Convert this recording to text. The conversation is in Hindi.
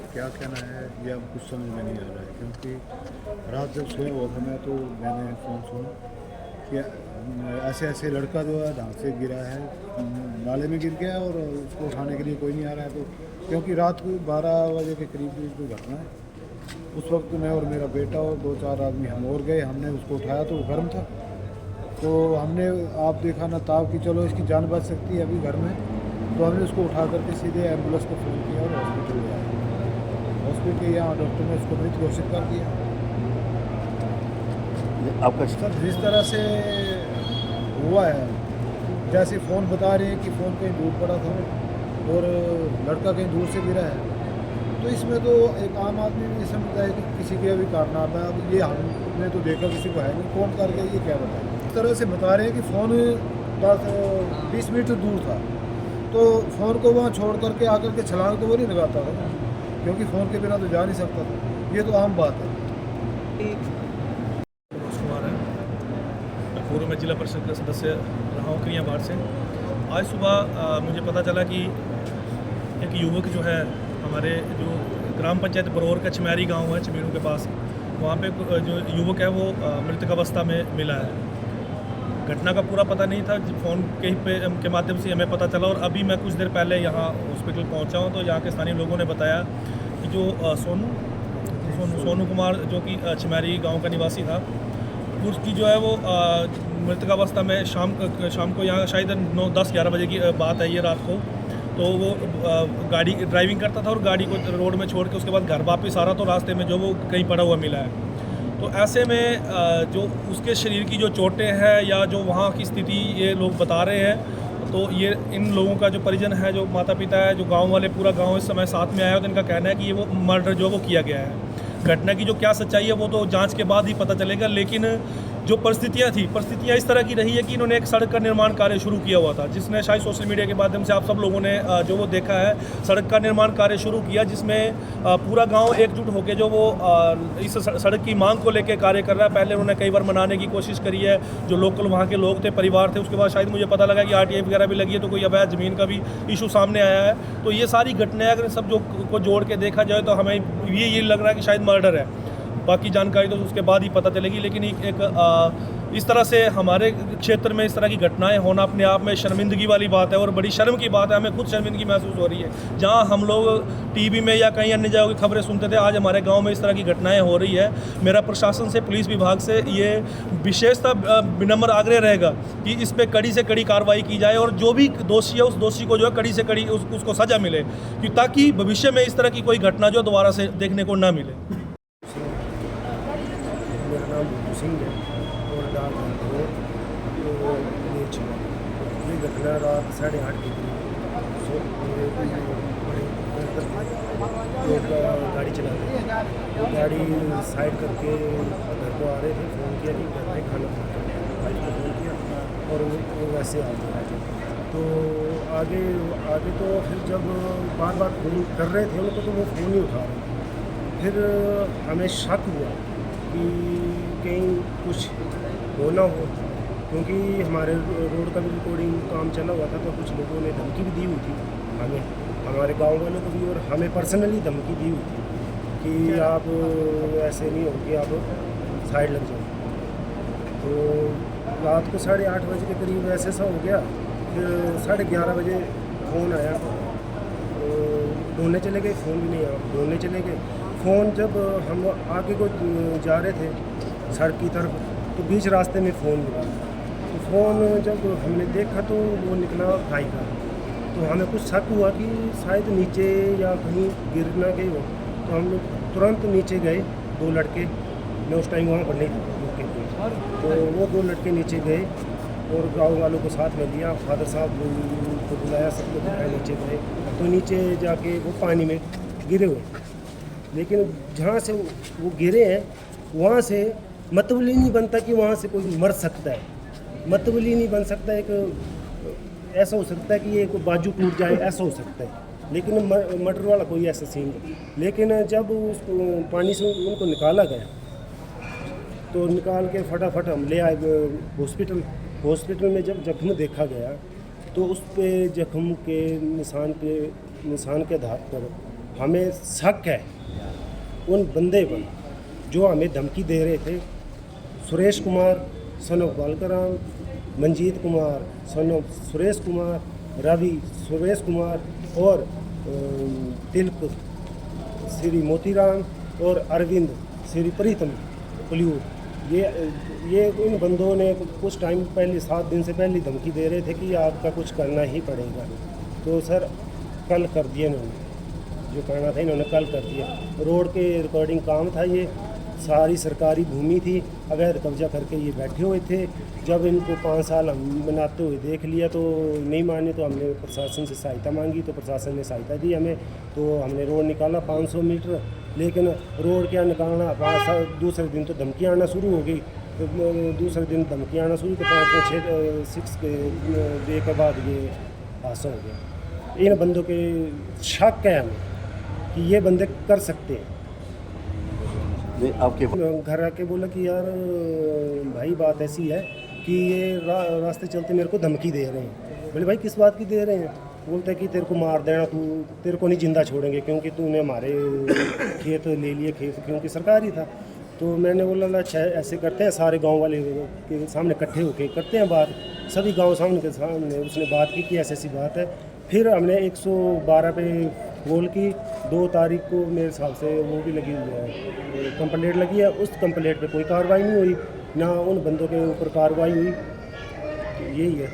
क्या कहना है ये अब कुछ समझ में नहीं आ रहा है, क्योंकि रात जब सोया हुआ था मैं तो मैंने फ़ोन सुना कि ऐसे ऐसे लड़का जो है ढांक से गिरा है, नाले में गिर गया है और उसको उठाने के लिए कोई नहीं आ रहा है। तो क्योंकि रात को 12 बजे के करीब करीब कोई घटना है। उस वक्त मैं और मेरा बेटा और 2-4 आदमी हम और गए, हमने उसको उठाया तो वो गर्म था। तो हमने आप देखा ना ताब कि चलो इसकी जान बच सकती है अभी घर में, तो हमने उसको उठा करके सीधे एम्बुलेंस को फ़ोन किया और हॉस्पिटल ले आए। हॉस्पिटल के यहाँ डॉक्टर ने उसको मृत घोषित कर दिया। आपका सर जिस तरह से हुआ है, जैसे फ़ोन बता रहे हैं कि फ़ोन कहीं दूर पड़ा था और लड़का कहीं दूर से गिरा है, तो इसमें तो एक आम आदमी भी समझता है कि किसी के भी कारनामा है। अब ये हमने तो देखा किसी को है नहीं, कौन कर गया ये क्या बताए। इस तरह से बता रहे हैं कि फ़ोन 20 मीटर दूर था, तो फ़ोन को वहाँ छोड़ करके आकर के छलांग तो वो नहीं लगाता था, क्योंकि फ़ोन के बिना तो जा नहीं सकता था। ये तो आम बात है। कुमार है, मैं पूर्व में जिला परिषद का सदस्य रहा हूँ क्रिया वार्ड से। आज सुबह मुझे पता चला कि एक युवक जो है हमारे जो ग्राम पंचायत बरौर का चमैरी गांव है, चमेरू के पास, वहाँ पे जो युवक है वो मृतक अवस्था में मिला है। घटना का पूरा पता नहीं था, फ़ोन के माध्यम से हमें पता चला और अभी मैं कुछ देर पहले यहाँ हॉस्पिटल पहुँचा हूँ। तो यहाँ के स्थानीय लोगों ने बताया कि जो सोनू कुमार जो कि चमैरी गांव का निवासी था, उसकी जो है वो मृतक अवस्था में शाम को यहाँ शायद 9-10-11 बजे की बात है ये रात को। तो वो गाड़ी ड्राइविंग करता था और गाड़ी को रोड में छोड़ के उसके बाद घर वापस आ रहा, तो रास्ते में जो वो कहीं पड़ा हुआ मिला है। तो ऐसे में जो उसके शरीर की जो चोटें हैं या जो वहाँ की स्थिति ये लोग बता रहे हैं, तो ये इन लोगों का जो परिजन है, जो माता पिता है, जो गांव वाले, पूरा गांव इस समय साथ में आया है, तो इनका कहना है कि ये वो मर्डर जो वो किया गया है। घटना की जो क्या सच्चाई है वो तो जांच के बाद ही पता चलेगा, लेकिन जो परिस्थितियाँ इस तरह की रही है कि इन्होंने एक सड़क का निर्माण कार्य शुरू किया हुआ था, जिसने शायद सोशल मीडिया के माध्यम से आप सब लोगों ने जो वो देखा है। सड़क का निर्माण कार्य शुरू किया जिसमें पूरा गांव एकजुट होकर जो वो इस सड़क की मांग को लेकर कार्य कर रहा है। पहले उन्होंने कई बार मनाने की कोशिश करी है, जो लोकल वहाँ के लोग थे, परिवार थे। उसके बाद शायद मुझे पता लगा कि RTI वगैरह भी लगी है, तो कोई अवैध ज़मीन का भी इशू सामने आया है। तो ये सारी घटनाएं अगर सब जो को जोड़ के देखा जाए तो हमें ये लग रहा है कि शायद मर्डर है। बाकी जानकारी तो उसके बाद ही पता चलेगी, लेकिन इस तरह से हमारे क्षेत्र में इस तरह की घटनाएं होना अपने आप में शर्मिंदगी वाली बात है और बड़ी शर्म की बात है। हमें खुद शर्मिंदगी महसूस हो रही है। जहां हम लोग टीवी में या कहीं अन्य जगह की खबरें सुनते थे, आज हमारे गांव में इस तरह की घटनाएं हो रही है। मेरा प्रशासन से, पुलिस विभाग से ये विशेषतः विनम्र आग्रह रहेगा कि इस पर कड़ी से कड़ी कार्रवाई की जाए और जो भी दोषी है उस दोषी को जो है कड़ी से कड़ी उसको सजा मिले, कि ताकि भविष्य में इस तरह की कोई घटना जो दोबारा से देखने को ना मिले। मेरा नाम भूपू सिंह है और डाक तो ये घटना रात 8:30 के करीब गाड़ी चला रहे थे, वो गाड़ी साइड करके घर को आ रहे थे। फ़ोन किया कि घर में खाना खाना, वाइफ को फ़ोन किया और वो वैसे आ गए। तो आगे तो फिर जब बार बार फ़ोन कर रहे थे उनको, तो वो फ़ोन नहीं उठा रहे थे। फिर हमें शक हुआ कि कहीं कुछ होना हो, क्योंकि हमारे रोड का भी रिकॉर्डिंग काम चला हुआ था। तो कुछ लोगों ने धमकी भी दी हुई थी हमें, हमारे गांव वालों को भी, और हमें पर्सनली धमकी दी हुई थी कि आप ऐसे नहीं हो कि आप साइड लग जाओ। तो रात को 8:30 बजे के करीब ऐसे सा हो गया। फिर 11:30 बजे फ़ोन आया, तो ढूंढने चले गए, फ़ोन भी नहीं आया। ढूंढने चले गए फ़ोन, जब हम आगे को जा रहे थे सड़क की तरफ, तो बीच रास्ते में फ़ोन मिला। तो फ़ोन जब हमने देखा तो वो निकला भाई का। तो हमें कुछ शक हुआ कि शायद नीचे या कहीं गिर ना गई हो। तो हम लोग तुरंत नीचे गए। 2 लड़के, मैं उस टाइम वहाँ पर नहीं था मौके पे, तो वो 2 लड़के नीचे गए और गाँव वालों को साथ में लिया। फादर साहब को बुलाया, सब लोग नीचे गए। तो नीचे जाके वो पानी में गिरे हुए, लेकिन जहाँ से वो गिरे हैं वहाँ से मतलब ही नहीं बनता कि वहाँ से कोई मर सकता है। मतलब ही नहीं बन सकता। एक ऐसा हो सकता है कि ये कोई बाजू टूट जाए, ऐसा हो सकता है, लेकिन मर्डर वाला कोई ऐसा सीन नहीं। लेकिन जब उसको पानी से उनको निकाला गया, तो निकाल के फटाफट हम ले आए हॉस्पिटल में। जब जख्म देखा गया तो उस पे जख्म के निशान के आधार पर हमें शक है उन बंदे पर जो हमें धमकी दे रहे थे। Suresh Kumar son of Balakram, Manjeet Kumar son of Suresh Kumar, Ravi Suresh Kumar और तिलक श्री मोतीराम और अरविंद श्री प्रीतम पुलियूर, ये इन बंदों ने कुछ टाइम पहले 7 दिन से पहले धमकी दे रहे थे कि आपका कुछ करना ही पड़ेगा। तो सर कल कर दिया इन्होंने, जो करना था इन्होंने कल कर दिया। रोड के रिकॉर्डिंग काम था, ये सारी सरकारी भूमि थी, अवैध कब्जा करके ये बैठे हुए थे। जब इनको 5 साल हम बनाते हुए देख लिया तो नहीं माने, तो हमने प्रशासन से सहायता मांगी, तो प्रशासन ने सहायता दी हमें। तो हमने रोड निकाला 500 मीटर, लेकिन रोड क्या निकालना, दूसरे दिन तो धमकियाँ आना शुरू हो गई। तो दूसरे दिन धमकियाँ आना शुरू, तो 5-6 डे के बाद ये हादसा हो गया। इन बंदों के शक है हमें कि ये बंदे कर सकते हैं। आपके घर आके बोला कि यार भाई बात ऐसी है कि ये रास्ते चलते मेरे को धमकी दे रहे हैं। बोले भाई किस बात की दे रहे हैं? बोलते कि तेरे को मार देना, तेरे को नहीं जिंदा छोड़ेंगे क्योंकि तूने हमारे खेत ले लिए, खेत क्योंकि सरकारी था। तो मैंने बोला अच्छा ऐसे करते हैं, सारे गांव वाले के सामने इकट्ठे होके करते हैं बात। सभी गांव सामने के सामने उसने बात की कि ऐसी ऐसी बात है। फिर हमने 112 पे कॉल की। 2 तारीख को मेरे हिसाब से वो भी लगी हुई है, कंप्लेंट लगी है। उस कंप्लेंट पे कोई कार्रवाई नहीं हुई, ना उन बंदों के ऊपर कार्रवाई हुई। यही है।